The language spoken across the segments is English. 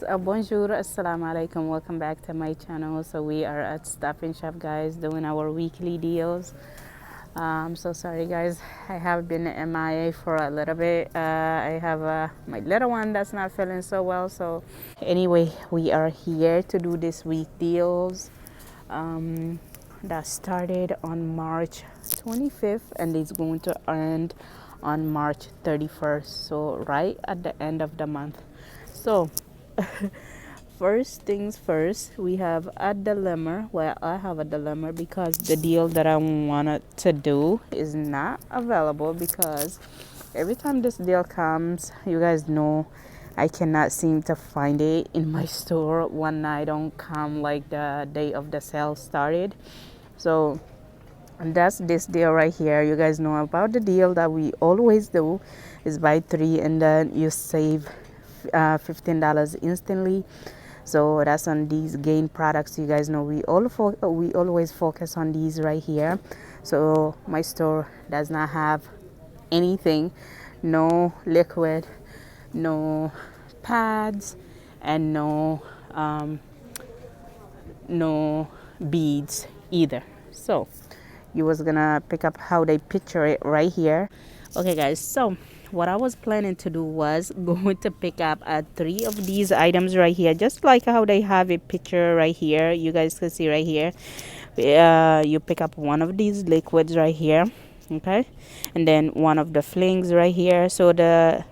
guys, bonjour, assalamu alaikum, welcome back to my channel. So we are at Stop and Shop, guys, doing our weekly deals. I'm so sorry, guys, I have been MIA for a little bit. I have my little one that's not feeling so well, so anyway, we are here to do this week deals that started on March 25th and is going to end on March 31st, so right at the end of the month. So first things first, we have a dilemma. Well, I have a dilemma because the deal that I wanted to do is not available, because every time this deal comes, you guys know I cannot seem to find it in my store when I don't come like the day of the sale started. So that's this deal right here. You guys know about the deal that we always do is buy three and then you save $15 instantly. So that's on these gain products. You guys know we always focus on these right here. So my store does not have anything, no liquid, no pads, and no beads either. So you was gonna pick up how they picture it right here. Okay, guys, so what I was planning to do was going to pick up three of these items right here, just like how they have a picture right here. You guys can see right here. You pick up one of these liquids right here, okay, and then one of the flings right here. So the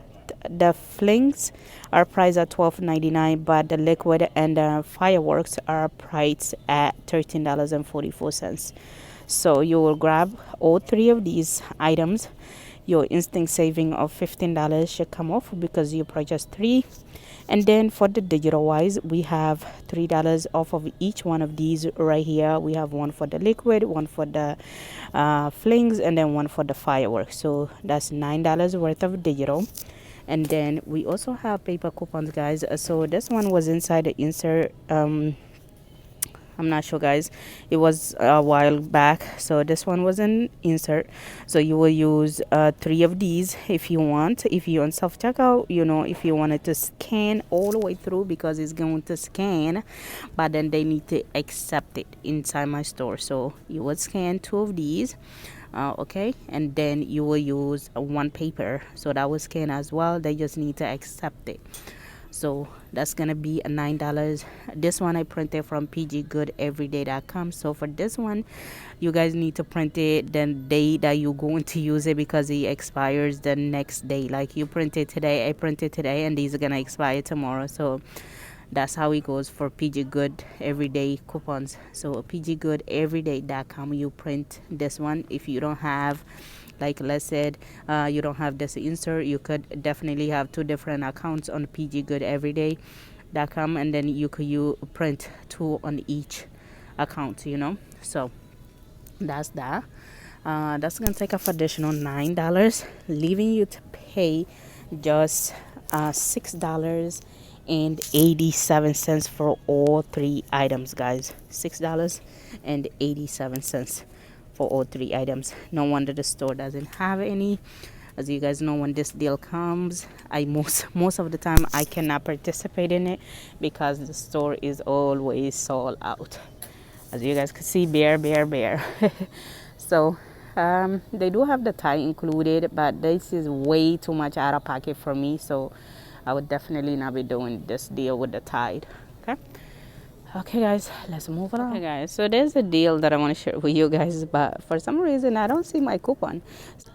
flings are priced at $12.99, but the liquid and the fireworks are priced at $13.44. So you will grab all three of these items. Your instant saving of $15 should come off because you purchased three. And then for the digital wise, we have $3 off of each one of these right here. We have one for the liquid, one for the flings, and then one for the fireworks. So that's $9 worth of digital. And then we also have paper coupons, guys. So this one was inside the insert. I'm not sure, guys, it was a while back, so this one was an insert. So you will use three of these if you want. If you on self-checkout, you know, if you wanted to scan all the way through, because it's going to scan, but then they need to accept it inside my store. So you would scan two of these, okay, and then you will use one paper, so that will scan as well. They just need to accept it. So that's gonna be a $9. This one I printed from pggoodeveryday.com. So for this one, you guys need to print it the day that you're going to use it, because it expires the next day. Like you printed today, I printed today, and these are gonna expire tomorrow. So that's how it goes for PG Good Everyday coupons. So pggoodeveryday.com, you print this one. If you don't have, like Les said, you don't have this insert, you could definitely have two different accounts on pggoodeveryday.com, and then you print two on each account, you know. So that's that. That's gonna take off additional $9, leaving you to pay just $6.87 for all three items, guys. $6.87 for all three items. No wonder the store doesn't have any. As you guys know, when this deal comes, I most of the time I cannot participate in it because the store is always sold out. As you guys can see, bear. So they do have the tie included, but this is way too much out of pocket for me, so I would definitely not be doing this deal with the tie. Okay, guys, let's move on. Okay, guys, so there's a deal that I want to share with you guys, but for some reason I don't see my coupon.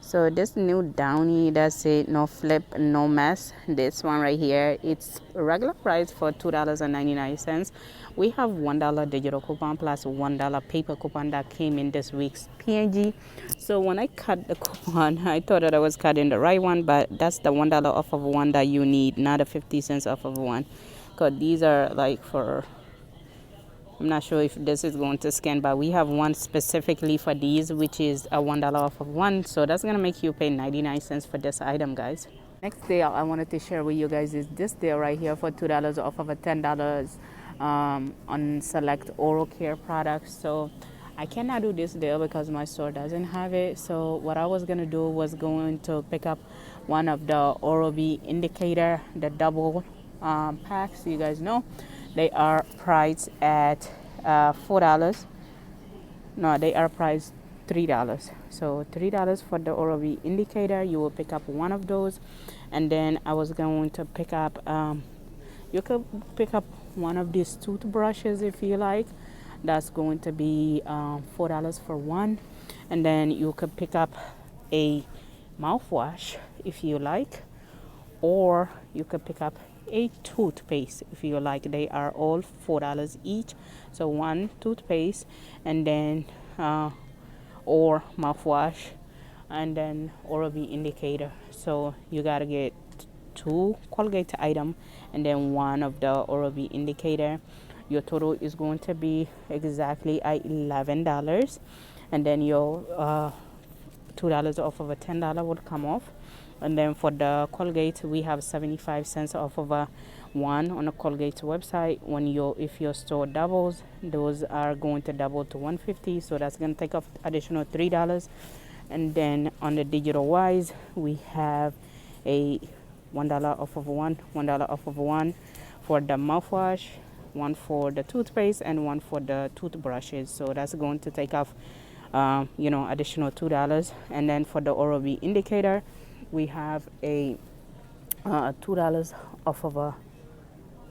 So this new Downy, that's it, no flip, no mess. This one right here, it's regular price for $2.99. We have $1 digital coupon plus $1 paper coupon that came in this week's P&G. So when I cut the coupon, I thought that I was cutting the right one, but that's the $1 off of one that you need, not a 50 cents off of one. Because these are like for, I'm not sure if this is going to scan, but we have one specifically for these, which is a $1 off of one. So that's going to make you pay 99 cents for this item, guys. Next deal I wanted to share with you guys is this deal right here for $2 off of a $10 on select oral care products. So I cannot do this deal because my store doesn't have it. So what I was going to do was going to pick up one of the Oral-B indicator, the double packs, you guys know they are priced at $4. No, they are priced $3. So $3 for the Oral-B indicator. You will pick up one of those, and then I was going to pick up you could pick up one of these toothbrushes if you like. That's going to be $4 for one, and then you could pick up a mouthwash if you like, or you could pick up a toothpaste if you like. They are all $4 each. So one toothpaste, and then or mouthwash, and then Oral-B indicator. So you gotta get two Colgate item and then one of the Oral-B indicator. Your total is going to be exactly $11, and then your $2 off of a $10 would come off. And then for the Colgate, we have 75 cents off of a one on the Colgate website. When if your store doubles, those are going to double to 150, so that's going to take off additional $3. And then on the digital wise, we have a $1 off of one, $1 off of one for the mouthwash, one for the toothpaste, and one for the toothbrushes. So that's going to take off additional $2. And then for the Oral-B indicator, we have a $2 off of a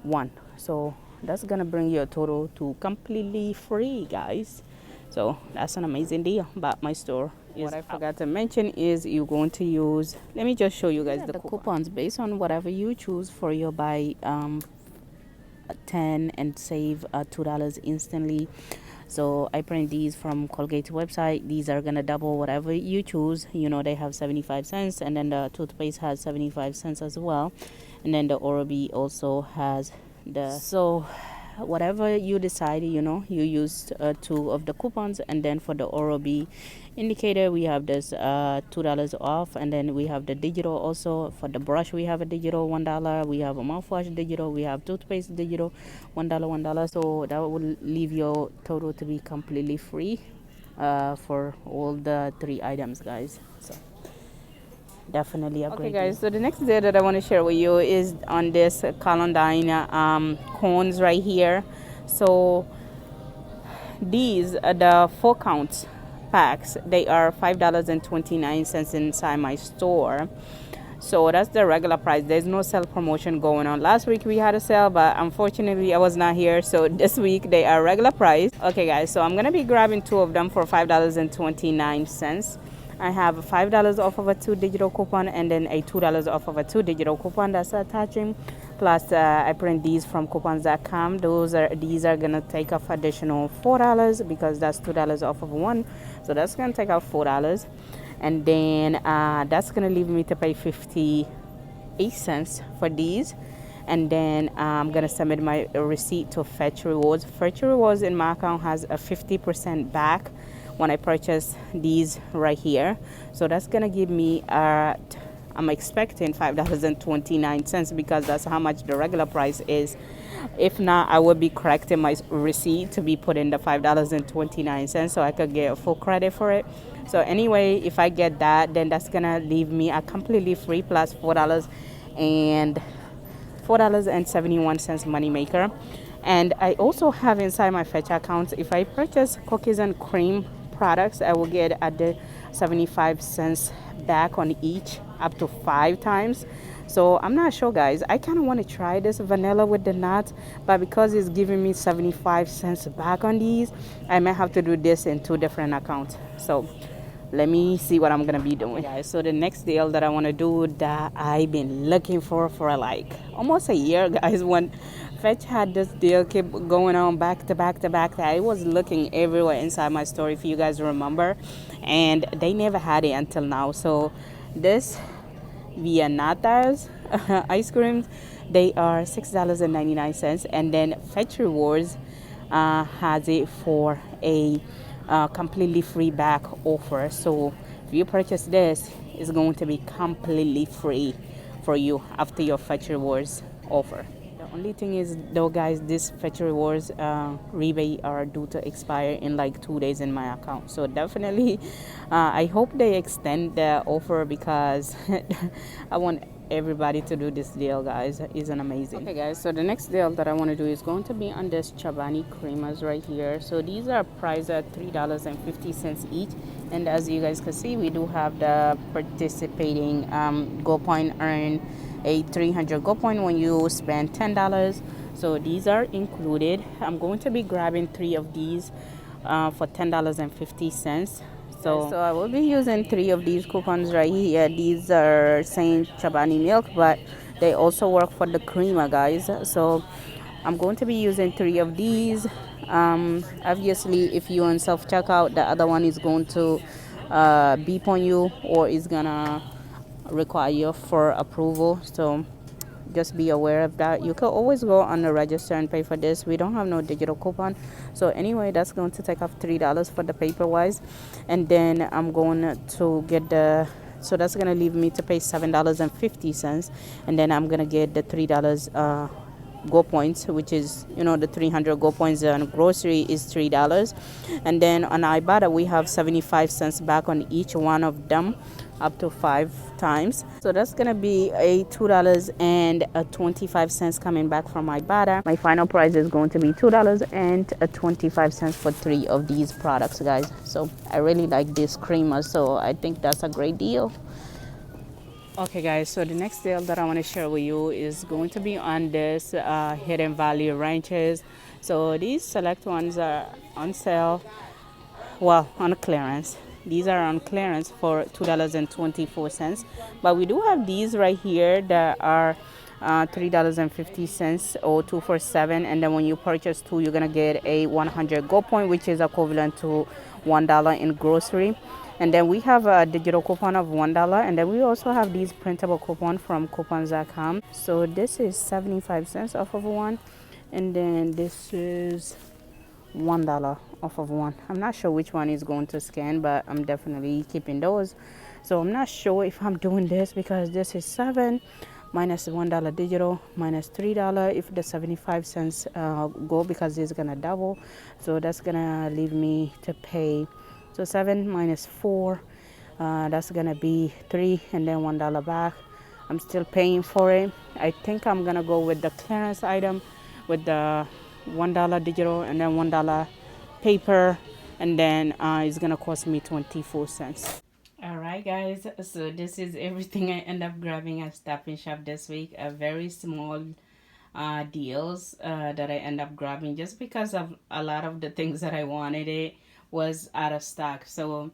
one. So that's gonna bring your total to completely free, guys. So that's an amazing deal. But my store is what I forgot to mention is you're going to use, let me just show you guys the coupons based on whatever you choose for your buy 10 and save $2 instantly. So I print these from Colgate website. These are gonna double whatever you choose. They have 75 cents, and then the toothpaste has 75 cents as well, and then the Oral-B also has so whatever you decide, you use two of the coupons. And then for the Oral-B indicator, we have this $2 off, and then we have the digital also. For the brush, we have a digital $1, we have a mouthwash digital, we have toothpaste digital $1. So that will leave your total to be completely free for all the three items, guys. So definitely a great guys deal. So the next day that I want to share with you is on this Colondine cones right here. So these are the 4 count packs. They are $5.29 inside my store. So that's the regular price. There's no sale promotion going on. Last week we had a sale, but unfortunately I was not here, so this week they are regular price. Okay guys, so I'm gonna be grabbing 2 of them for $5.29. I have $5 off of a 2 digital coupon, and then a $2 off of a 2 digital coupon that's attaching. Plus I print these from coupons.com. These are gonna take off additional $4 because that's $2 off of one, so that's gonna take out $4. And then that's gonna leave me to pay 58 cents for these. And then I'm gonna submit my receipt to Fetch Rewards. Fetch Rewards in my account has a 50% back when I purchase these right here. So that's gonna give me I'm expecting $5.29 because that's how much the regular price is. If not, I would be correcting my receipt to be put in the $5.29 so I could get full credit for it. So anyway, if I get that, then that's gonna leave me a completely free plus $4.71 moneymaker. And I also have inside my Fetch account, if I purchase cookies and cream products, I will get the 75 cents back on each, up to 5 times. So I'm not sure, guys. I kind of want to try this vanilla with the nuts, but because it's giving me 75 cents back on these, I might have to do this in 2 different accounts. So let me see what I'm gonna be doing, guys. So the next deal that I want to do that I've been looking for like almost a year, guys. When Fetch had this deal keep going on back to back to back, I was looking everywhere inside my store, if you guys remember, and they never had it until now. So this Viennata's ice creams, they are $6.99, and then Fetch Rewards has it for a completely free back offer. So if you purchase this, it's going to be completely free for you after your Fetch Rewards offer. Only thing is though, guys, this Fetch Rewards rebate are due to expire in like 2 days in my account. So definitely, I hope they extend the offer because I want everybody to do this deal, guys. It's an amazing. Okay, guys. So the next deal that I want to do is going to be on this Chobani creamers right here. So these are priced at $3.50 each, and as you guys can see, we do have the participating Go Point earn a 300 Go Point when you spend $10. So these are included. I'm going to be grabbing 3 of these for $10.50. So I will be using 3 of these coupons right here. These are Saint Chobani milk, but they also work for the creamer, guys. So I'm going to be using 3 of these. Obviously, if you on self checkout, the other one is going to beep on you, or is gonna require you for approval. So just be aware of that. You can always go on the register and pay for this. We don't have no digital coupon, so anyway, that's going to take off $3 for the paper wise, and then I'm going to get the, so that's gonna leave me to pay $7.50, and then I'm gonna get the $3 Go Points, which is, you know, the 300 Go Points on grocery is $3, and then on ibotta we have 75 cents back on each one of them, up to 5 times. So that's gonna be a $2.25 coming back from ibotta. My final price is going to be $2.25 for 3 of these products, guys. So I really like this creamer, so I think that's a great deal. Okay, guys, so the next deal that I want to share with you is going to be on this Hidden Valley ranches. So these select ones are on sale, well, on clearance. These are on clearance for $2.24, but we do have these right here that are $3.50 or 2 for $7, and then when you purchase 2, you're gonna get a 100 Go Point, which is equivalent to $1 in grocery. And then we have a digital coupon of $1, and then we also have these printable coupon from coupons.com. So this is 75 cents off of one, and then this is $1 off of one. I'm not sure which one is going to scan, but I'm definitely keeping those. So I'm not sure if I'm doing this because this is 7 minus $1 digital minus $3 if the 75 cents go, because it's gonna double. So that's gonna leave me to pay, so 7 minus 4, that's gonna be 3, and then $1 back. I'm still paying for it. I think I'm gonna go with the clearance item with the $1 digital and then $1 paper, and then it's gonna cost me 24 cents. All right, guys, so this is everything I end up grabbing at Stop and Shop this week. A very small deals that I end up grabbing just because of a lot of the things that I wanted it was out of stock. So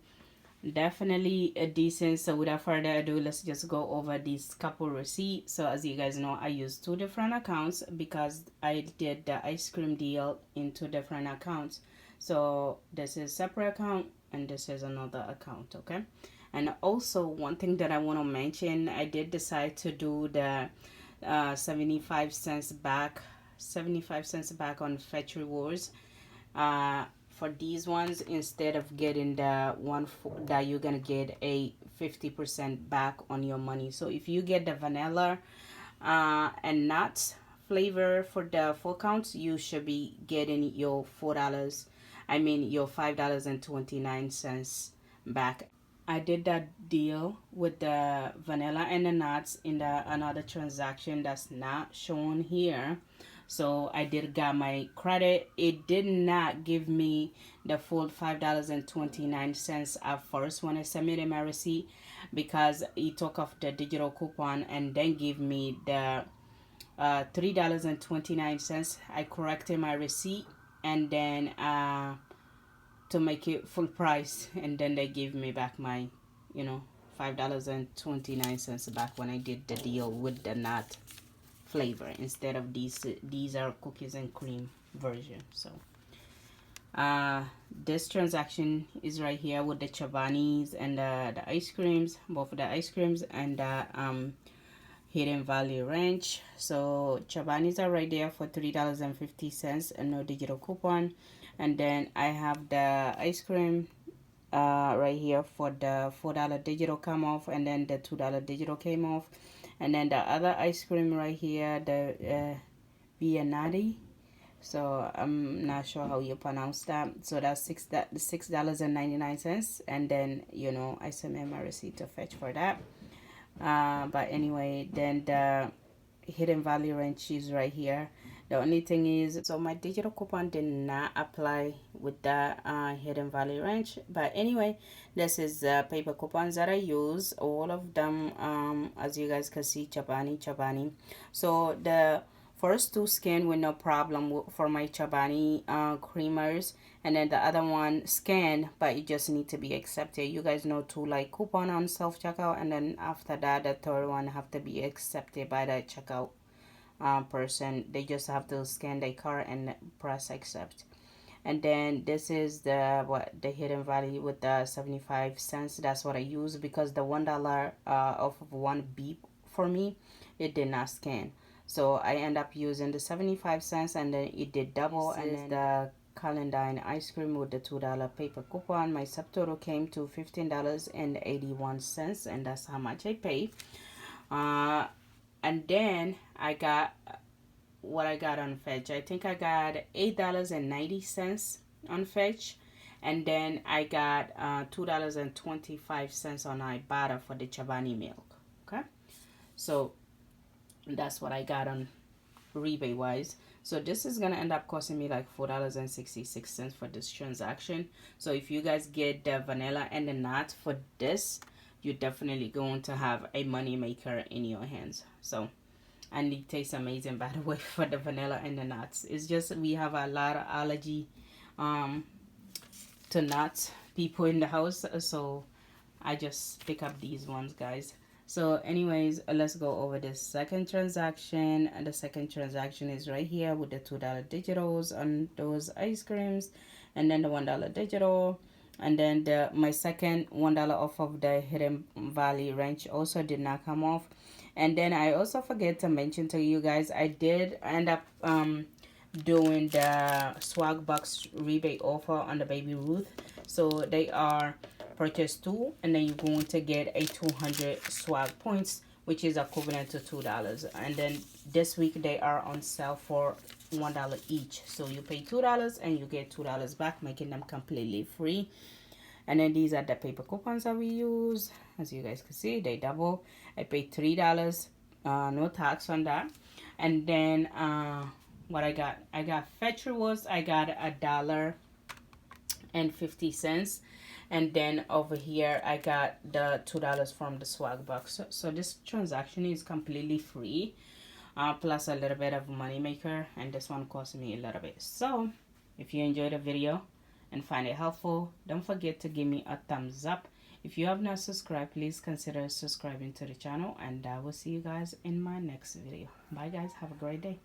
definitely a decent. So without further ado, let's just go over these couple receipts. So as you guys know, I use 2 different accounts because I did the ice cream deal in 2 different accounts. So this is separate account and this is another account, okay? And also one thing that I want to mention, I did decide to do the 75 cents back on Fetch Rewards for these ones, instead of getting the one that you're gonna get a 50% back on your money. So if you get the vanilla and nuts flavor for the 4 counts, you should be getting your your $5.29 back. I did that deal with the vanilla and the nuts in the another transaction that's not shown here. So I did got my credit. It did not give me the full $5.29 at first when I submitted my receipt, because it took off the digital coupon and then give me the $3.29. I corrected my receipt and then to make it full price, and then they gave me back my $5.29 back when I did the deal with the nut flavor instead of these are cookies and cream version. So this transaction is right here with the Chobanis and the ice creams, both the ice creams and the Hidden Valley Ranch. So Chobanis are right there for $3.50 and no digital coupon, and then I have the ice cream right here for the $4 digital come off, and then the $2 digital came off, and then the other ice cream right here, the Bianati. So I'm not sure how you pronounce that. So that's $6.99, and then I submit my receipt to fetch for that. But anyway, then the hidden value range is right here. The only thing is, so my digital coupon did not apply with the hidden value range. But anyway, this is the paper coupons that I use, all of them, as you guys can see, Chobani. So the first two scan with no problem for my Chobani creamers, and then the other one scan, but it just need to be accepted. You guys know to like coupon on self checkout, and then after that the third one have to be accepted by the checkout person. They just have to scan their card and press accept. And then this is the hidden value with the 75 cents. That's what I use, because the $1 off of one beep for me, it did not scan. So I end up using the 75 cents, and then it did double. And then the Calendine ice cream with the $2 paper coupon, my subtotal came to $15.81, and that's how much I paid. And then I got what I got on Fetch. I think I got $8.90 on Fetch, and then I got $2.25 on ibotta for the Chobani milk. Okay, so that's what I got on rebate wise. So this is gonna end up costing me like $4.66 for this transaction. So if you guys get the vanilla and the nuts for this, you're definitely going to have a money maker in your hands. So, and it tastes amazing, by the way, for the vanilla and the nuts. It's just we have a lot of allergy to nuts people in the house, so I just pick up these ones, guys. So anyways, let's go over the second transaction. And the second transaction is right here with the $2 digitals on those ice creams, and then the $1 digital. And then my second $1 off of the hidden value range also did not come off. And then I also forget to mention to you guys, I did end up doing the Swagbucks rebate offer on the Baby Ruth. So they are purchase 2, and then you're going to get a 200 swag points, which is equivalent to $2. And then this week they are on sale for $1 each. So you pay $2 and you get $2 back, making them completely free. And then these are the paper coupons that we use. As you guys can see, they double. I paid $3, no tax on that. And then what I got Fetch Rewards. I got $1.50. And then over here I got the $2 from the Swagbucks. So this transaction is completely free, plus a little bit of money maker, and this one cost me a little bit. So if you enjoyed the video and find it helpful, don't forget to give me a thumbs up. If you have not subscribed, please consider subscribing to the channel, and I will see you guys in my next video. Bye guys, have a great day.